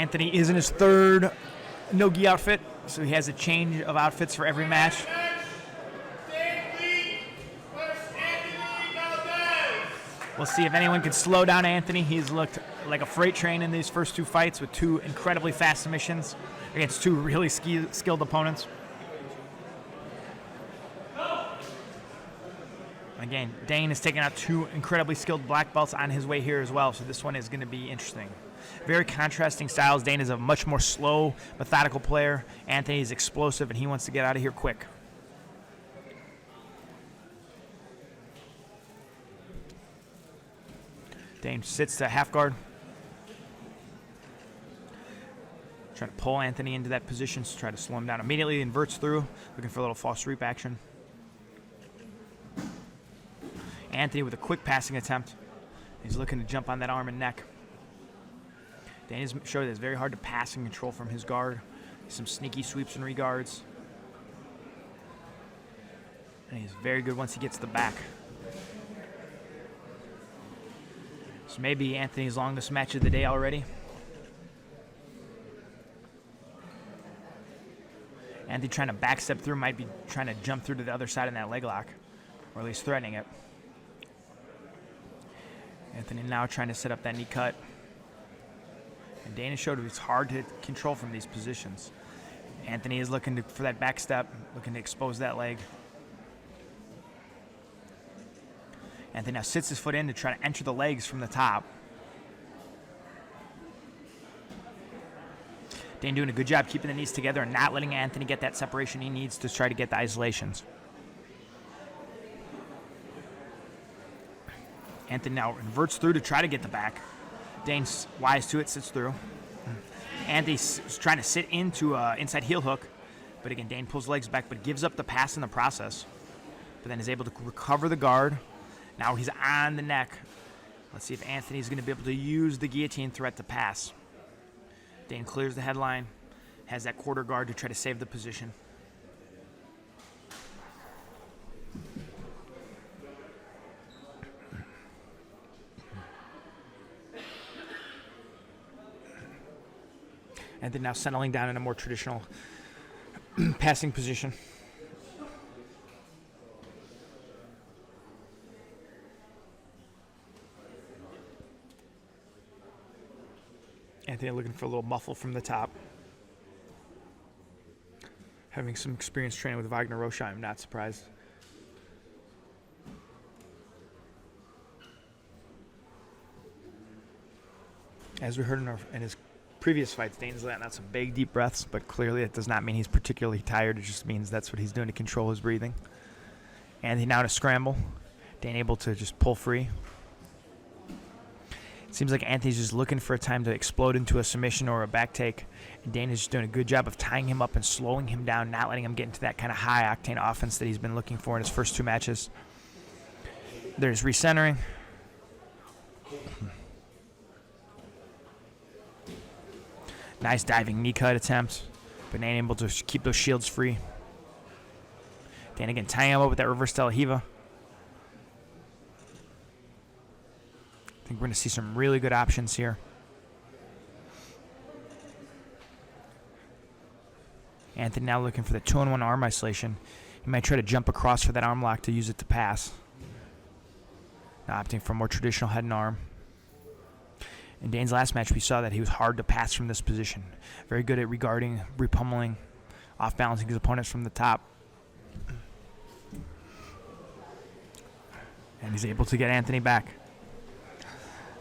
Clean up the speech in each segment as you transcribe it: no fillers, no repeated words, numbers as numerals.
Anthony is in his third no-gi outfit, so he has a change of outfits for every match. We'll see if anyone can slow down Anthony. He's looked like a freight train in these first two fights with two incredibly fast submissions against two really skilled opponents. Again, Dane is taking out two incredibly skilled black belts on his way here as well, so this one is going to be interesting. Very contrasting styles. Dane is a much more slow, methodical player. Anthony is explosive, and he wants to get out of here quick. Dane sits to half guard. Trying to pull Anthony into that position to try to slow him down. Immediately inverts through, looking for a little false sweep action. Anthony with a quick passing attempt. He's looking to jump on that arm and neck. Dane has showed that it's very hard to pass and control from his guard. Some sneaky sweeps and reguards. And he's very good once he gets to the back. So maybe Anthony's longest match of the day already. Anthony trying to backstep through, might be trying to jump through to the other side in that leg lock, or at least threatening it. Anthony now trying to set up that knee cut. And Dane showed it's hard to control from these positions. Anthony is looking for that back step, looking to expose that leg. Anthony now sits his foot in to try to enter the legs from the top. Dane doing a good job keeping the knees together and not letting Anthony get that separation he needs to try to get the isolations. Anthony now inverts through to try to get the back. Dane's wise to it, sits through. Anthony's trying to sit into inside heel hook, but again, Dane pulls legs back, but gives up the pass in the process. But then is able to recover the guard. Now he's on the neck. Let's see if Anthony's going to be able to use the guillotine threat to pass. Dane clears the headline, has that quarter guard to try to save the position. And then now settling down in a more traditional passing position. Anthony looking for a little muffle from the top. Having some experience training with Wagner Rocha, I'm not surprised. As we heard in his previous fights, Dane's letting out some big, deep breaths, but clearly it does not mean he's particularly tired. It just means that's what he's doing to control his breathing. Anthony now to scramble. Dane able to just pull free. It seems like Anthony's just looking for a time to explode into a submission or a back take. And Dane is just doing a good job of tying him up and slowing him down, not letting him get into that kind of high-octane offense that he's been looking for in his first two matches. There's recentering. Nice diving knee cut attempt, but Dane able to keep those shields free. Dane again tying him up with that reverse De La Riva. I think we're going to see some really good options here. Anthony now looking for the 2-on-1 arm isolation. He might try to jump across for that arm lock to use it to pass. Now opting for a more traditional head and arm. In Dane's last match, we saw that he was hard to pass from this position. Very good at regarding, repummeling, off-balancing his opponents from the top. And he's able to get Anthony back.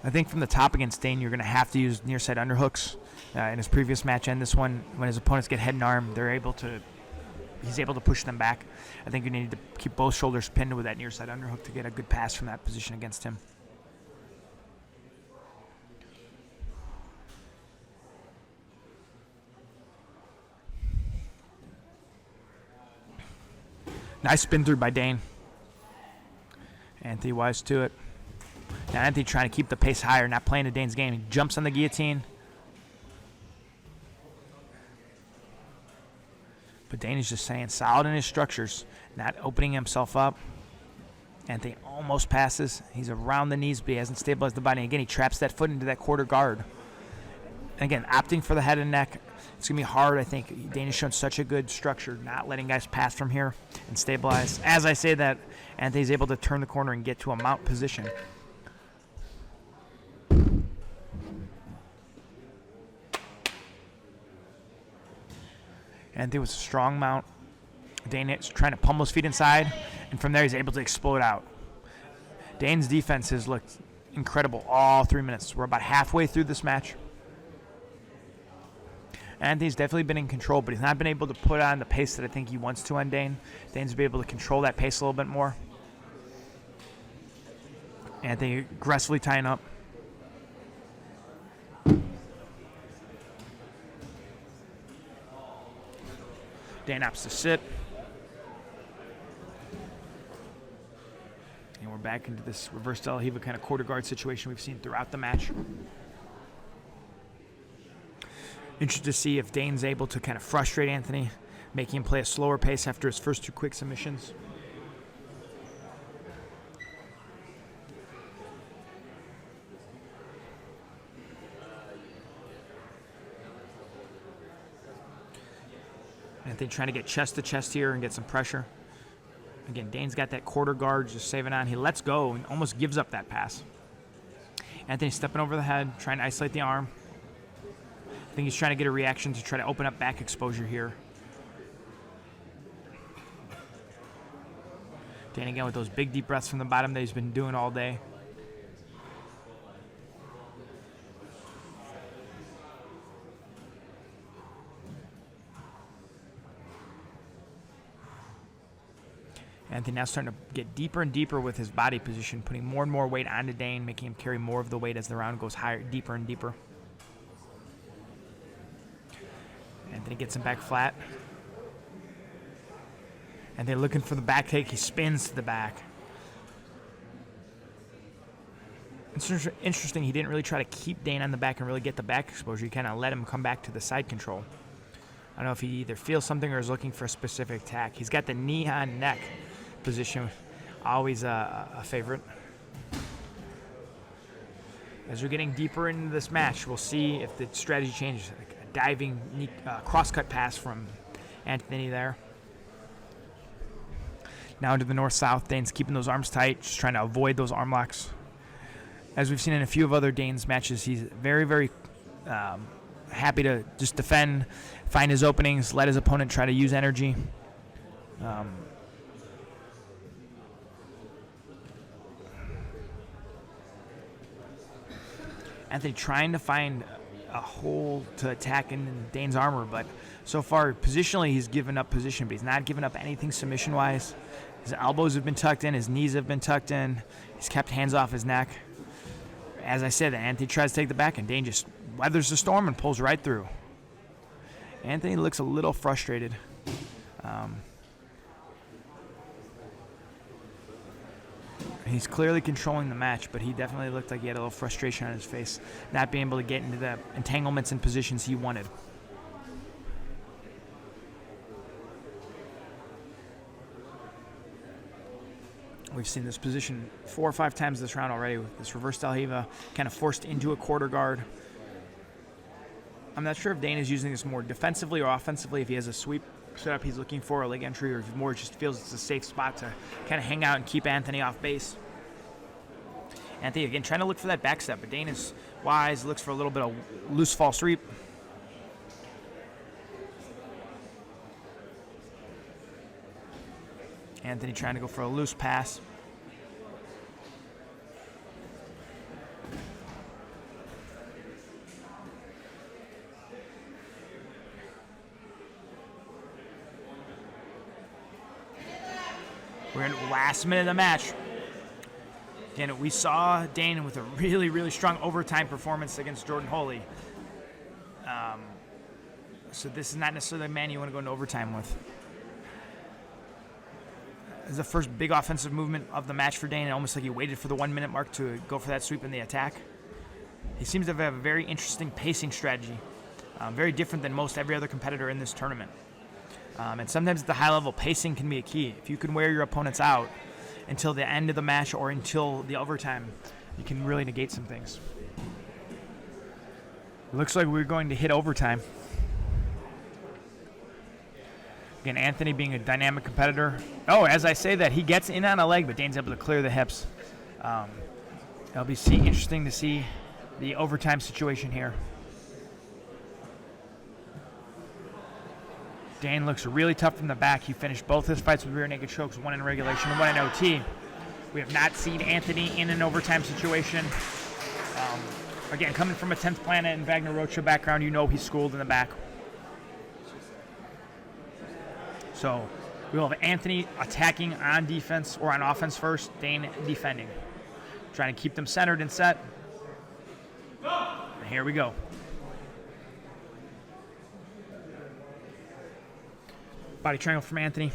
I think from the top against Dane, you're going to have to use near side underhooks. In his previous match and this one, when his opponents get head and arm, he's able to push them back. I think you need to keep both shoulders pinned with that near side underhook to get a good pass from that position against him. Nice spin through by Dane. Anthony wise to it. Now Anthony trying to keep the pace higher, not playing to Dane's game. He jumps on the guillotine. But Dane is just staying solid in his structures, not opening himself up. Anthony almost passes. He's around the knees, but he hasn't stabilized the body. Again, he traps that foot into that quarter guard. And again, opting for the head and neck. It's going to be hard. I think Dane has shown such a good structure, not letting guys pass from here and stabilize. As I say that, Anthony's able to turn the corner and get to a mount position. Anthony with a strong mount. Dane is trying to pummel his feet inside, and from there he's able to explode out. Dane's defense has looked incredible all 3 minutes. We're about halfway through this match. Anthony's definitely been in control, but he's not been able to put on the pace that I think he wants to on Dane. Dane's been able to control that pace a little bit more. Anthony aggressively tying up. Dane opts to sit. And we're back into this reverse De La Riva kind of quarter guard situation we've seen throughout the match. Interested to see if Dane's able to kind of frustrate Anthony, making him play a slower pace after his first two quick submissions. Anthony trying to get chest to chest here and get some pressure. Again, Dane's got that quarter guard just saving on. He lets go and almost gives up that pass. Anthony stepping over the head, trying to isolate the arm. I think he's trying to get a reaction to try to open up back exposure here. Dane again with those big deep breaths from the bottom that he's been doing all day. Anthony now starting to get deeper and deeper with his body position, putting more and more weight onto Dane, making him carry more of the weight as the round goes higher, deeper and deeper. Anthony gets him back flat. And they're looking for the back take. He spins to the back. It's interesting, he didn't really try to keep Dane on the back and really get the back exposure. He kind of let him come back to the side control. I don't know if he either feels something or is looking for a specific attack. He's got the knee on neck position, always a favorite. As we're getting deeper into this match, we'll see if the strategy changes. Like a diving cross-cut pass from Anthony there. Now into the north-south. Dane's keeping those arms tight, just trying to avoid those arm locks. As we've seen in a few of other Dane's matches, he's very, very happy to just defend, find his openings, let his opponent try to use energy. Anthony trying to find a hole to attack in Dane's armor, but so far, positionally, he's given up position, but he's not given up anything submission-wise. His elbows have been tucked in, his knees have been tucked in. He's kept hands off his neck. As I said, Anthony tries to take the back, and Dane just weathers the storm and pulls right through. Anthony looks a little frustrated. He's clearly controlling the match, but he definitely looked like he had a little frustration on his face, not being able to get into the entanglements and positions he wanted. We've seen this position 4 or 5 times this round already with this reverse De La Riva kind of forced into a quarter guard. I'm not sure if Dane is using this more defensively or offensively, if he has a sweep setup he's looking for, a leg entry, or if he more just feels it's a safe spot to kind of hang out and keep Anthony off base. Anthony, again, trying to look for that back step, but Dane is wise, looks for a little bit of loose false sweep. Anthony trying to go for a loose pass. We're in the last minute of the match. Again, we saw Dane with a really, really strong overtime performance against Jordan Holy. So this is not necessarily a man you want to go into overtime with. This is the first big offensive movement of the match for Dane, almost like he waited for the 1 minute mark to go for that sweep in the attack. He seems to have a very interesting pacing strategy, very different than most every other competitor in this tournament. And sometimes at the high level, pacing can be a key. If you can wear your opponents out until the end of the match or until the overtime, you can really negate some things. Looks like we're going to hit overtime. Again, Anthony being a dynamic competitor. Oh, as I say that, he gets in on a leg, but Dane's able to clear the hips. It'll be interesting to see the overtime situation here. Dane looks really tough from the back. He finished both his fights with rear naked chokes, one in regulation and one in OT. We have not seen Anthony in an overtime situation. Again, coming from a 10th Planet and Wagner Rocha background, you know he's schooled in the back. So we'll have Anthony attacking on defense or on offense first, Dane defending. Trying to keep them centered and set. And here we go. Body triangle from Anthony.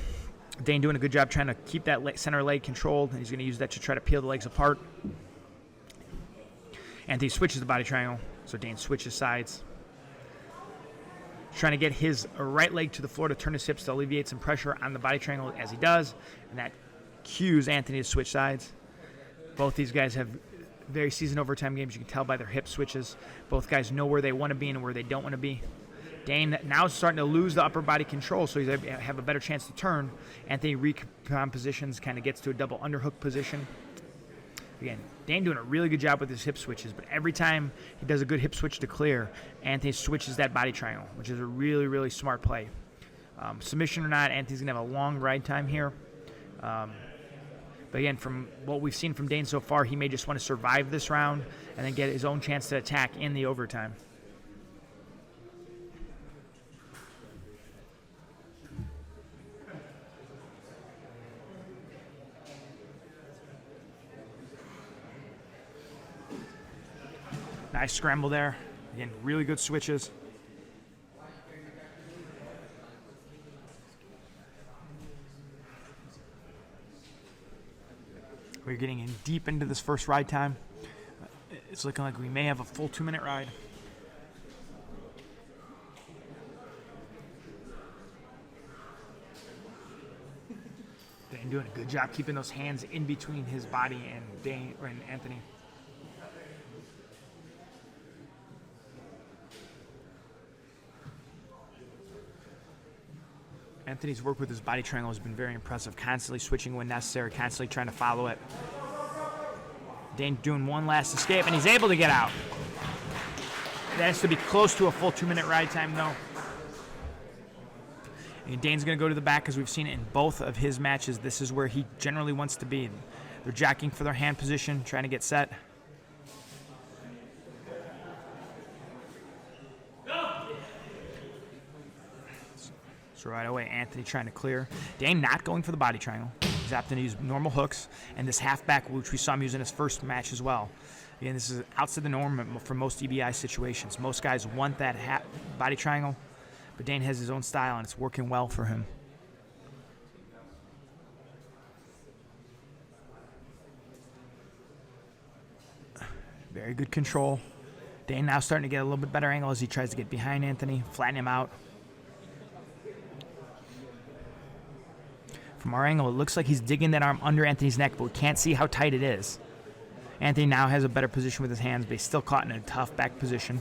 Dane doing a good job trying to keep that center leg controlled. And he's going to use that to try to peel the legs apart. Anthony switches the body triangle, so Dane switches sides. Trying to get his right leg to the floor to turn his hips to alleviate some pressure on the body triangle as he does, and that cues Anthony to switch sides. Both these guys have very seasoned overtime games. You can tell by their hip switches. Both guys know where they want to be and where they don't want to be. Dane now is starting to lose the upper body control, so he's able to have a better chance to turn. Anthony recompositions, kind of gets to a double underhook position. Again, Dane doing a really good job with his hip switches, but every time he does a good hip switch to clear, Anthony switches that body triangle, which is a really, really smart play. Submission or not, Anthony's going to have a long ride time here. But again, from what we've seen from Dane so far, he may just want to survive this round and then get his own chance to attack in the overtime. Nice scramble there. Again, really good switches. We're getting in deep into this first ride time. It's looking like we may have a full 2-minute ride. Dane doing a good job keeping those hands in between his body and Anthony. Anthony's work with his body triangle has been very impressive, constantly switching when necessary, constantly trying to follow it. Dane doing one last escape, and he's able to get out. That has to be close to a full 2-minute ride time, though. And Dane's going to go to the back, as we've seen it in both of his matches. This is where he generally wants to be. They're jacking for their hand position, trying to get set. So right away, Anthony trying to clear. Dane not going for the body triangle. He's opting to use normal hooks. And this halfback, which we saw him use in his first match as well. Again, this is outside the norm for most EBI situations. Most guys want that body triangle, but Dane has his own style, and it's working well for him. Very good control. Dane now starting to get a little bit better angle as he tries to get behind Anthony, flatten him out. From our angle, it looks like he's digging that arm under Anthony's neck, but we can't see how tight it is. Anthony now has a better position with his hands, but he's still caught in a tough back position.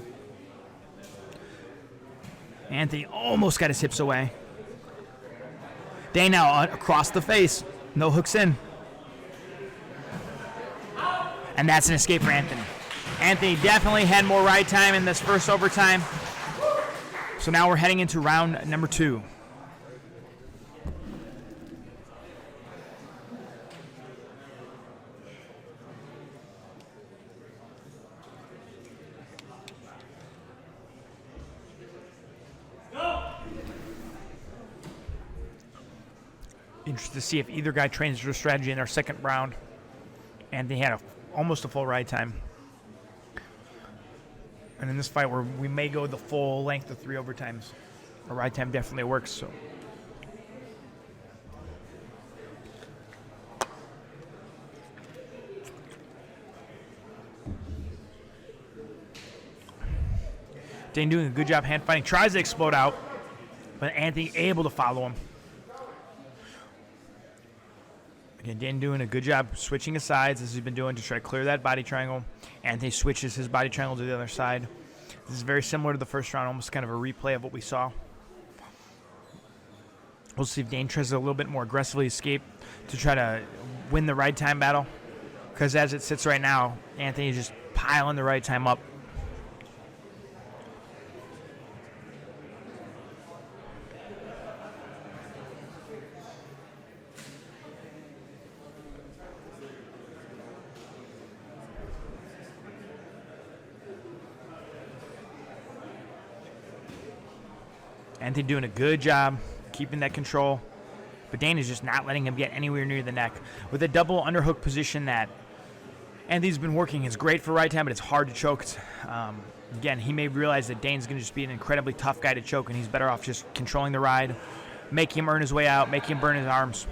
Anthony almost got his hips away. Dane now across the face. No hooks in. And that's an escape for Anthony. Anthony definitely had more ride time in this first overtime. So now we're heading into round number 2. Interested to see if either guy trains their strategy in their second round. Anthony had almost a full ride time. And in this fight, where we may go the full length of 3 overtimes, a ride time definitely works. So, Dane doing a good job hand fighting, tries to explode out, but Anthony able to follow him. Again, Dane doing a good job switching his sides, as he's been doing to try to clear that body triangle. Anthony switches his body triangle to the other side. This is very similar to the first round, almost kind of a replay of what we saw. We'll see if Dane tries to a little bit more aggressively escape to try to win the ride time battle. Because as it sits right now, Anthony is just piling the ride time up. Anthony doing a good job keeping that control, but Dane is just not letting him get anywhere near the neck. With a double underhook position that Anthony's been working, it's great for ride time, but it's hard to choke. Again, he may realize that Dane's going to just be an incredibly tough guy to choke, and he's better off just controlling the ride, making him earn his way out, making him burn his arms.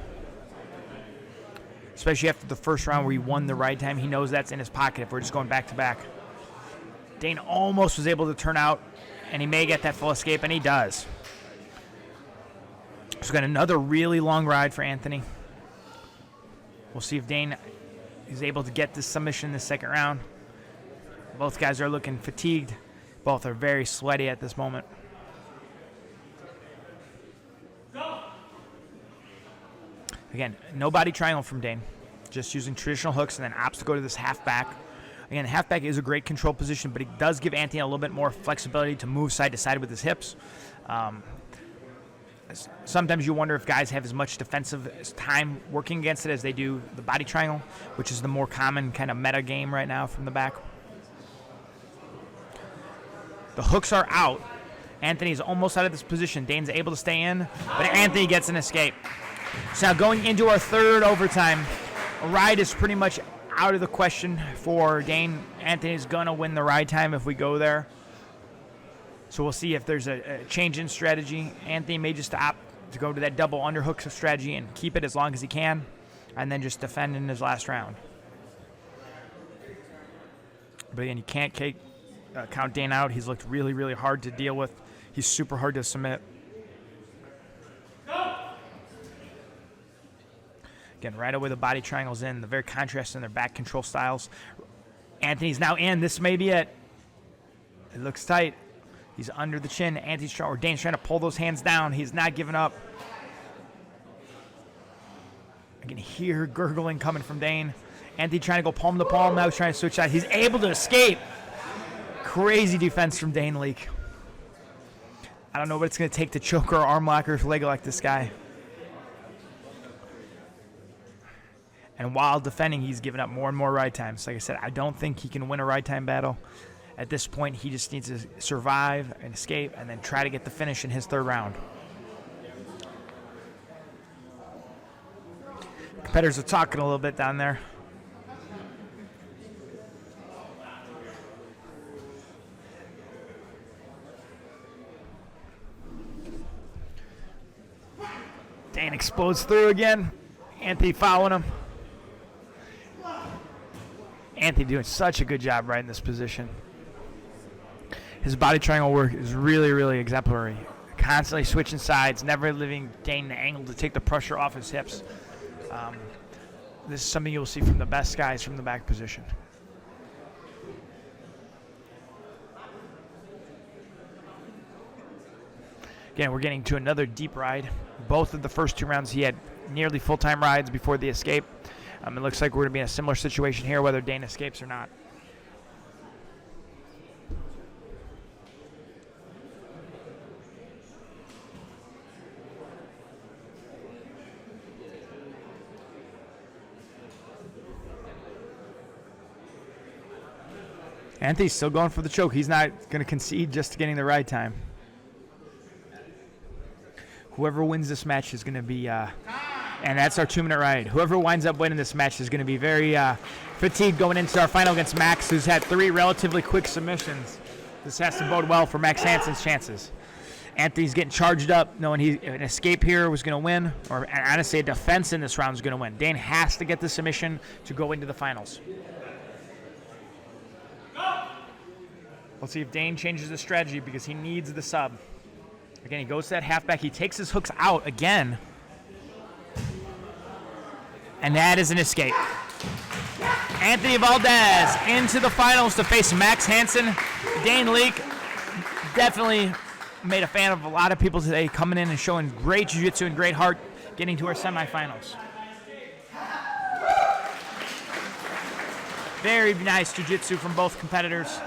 Especially after the first round where he won the ride time, he knows that's in his pocket if we're just going back to back. Dane almost was able to turn out, and he may get that full escape, and he does. So we've got another really long ride for Anthony. We'll see if Dane is able to get this submission in the second round. Both guys are looking fatigued. Both are very sweaty at this moment. Again, no body triangle from Dane. Just using traditional hooks and then opts to go to this half back. Again, half back is a great control position, but it does give Anthony a little bit more flexibility to move side to side with his hips. Sometimes you wonder if guys have as much defensive time working against it as they do the body triangle, which is the more common kind of meta game right now from the back. The hooks are out. Anthony's almost out of this position. Dane's able to stay in, but Anthony gets an escape. So now going into our third overtime, a ride is pretty much out of the question for Dane. Anthony's going to win the ride time if we go there. So we'll see if there's a change in strategy. Anthony may just opt to go to that double underhook strategy and keep it as long as he can, and then just defend in his last round. But again, you can't count Dane out. He's looked really, really hard to deal with. He's super hard to submit. Again, right away the body triangle's in. The very contrast in their back control styles. Anthony's now in. This may be it. It looks tight. He's under the chin. Dane's trying to pull those hands down. He's not giving up. I can hear gurgling coming from Dane. Anthony trying to go palm to palm. Now he's trying to switch sides. He's able to escape. Crazy defense from Dane Leak. I don't know what it's going to take to choke or arm lock or leg lock this guy. And while defending, he's giving up more and more ride times. Like I said, I don't think he can win a ride time battle. At this point, he just needs to survive and escape and then try to get the finish in his third round. Competitors are talking a little bit down there. Dane explodes through again. Anthony following him. Anthony doing such a good job right in this position. His body triangle work is really, really exemplary. Constantly switching sides, never leaving Dane the angle to take the pressure off his hips. This is something you'll see from the best guys from the back position. Again, we're getting to another deep ride. Both of the first two rounds, he had nearly full-time rides before the escape. It looks like we're going to be in a similar situation here, whether Dane escapes or not. Anthony's still going for the choke. He's not going to concede just to getting the ride time. Whoever wins this match is going to be, and that's our 2-minute ride. Whoever winds up winning this match is going to be very fatigued going into our final against Max, who's had 3 relatively quick submissions. This has to bode well for Max Hansen's chances. Anthony's getting charged up, knowing an escape here was going to win, or honestly, a defense in this round is going to win. Dane has to get the submission to go into the finals. Let's see if Dane changes the strategy because he needs the sub. Again, he goes to that halfback. He takes his hooks out again. And that is an escape. Anthony Valdes into the finals to face Max Hansen. Dane Leak Definitely made a fan of a lot of people today, coming in and showing great jiu-jitsu and great heart, getting to our semifinals. Very nice jiu-jitsu from both competitors.